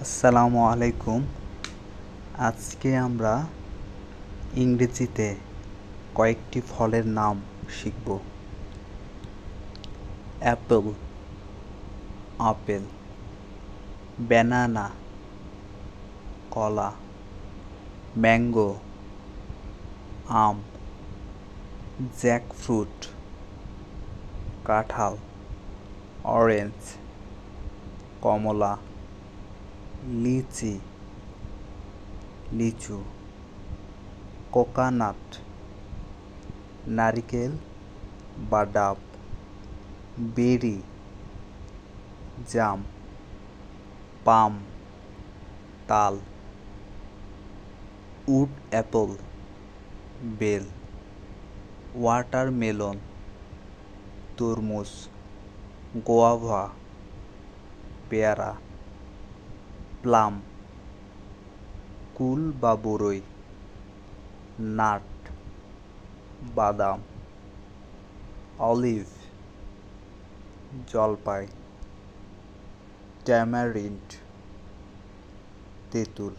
আসসালামু আলাইকুম। আজকে আমরা ইংরেজিতে কয়েকটি ফলের নাম শিখব। অ্যাপল, আপেল, ব্যানানা, কলা, ম্যাঙ্গো, আম, জ্যাকফ্রুট, কাঁঠাল, অরেঞ্জ, কমলা, লিচি, লিচু, কোকোনাট, নারিকেল বা ডাব, বেরি, জাম, পাম, তাল, উড অ্যাপল, বেল, ওয়াটারমেলন, তরমুজ, গোয়াভা, পেয়ারা, প্লাম, কুল বা বরই, নাট, বাদাম, অলিভ, জলপাই, ট্যামারিন্ড, তেঁতুল।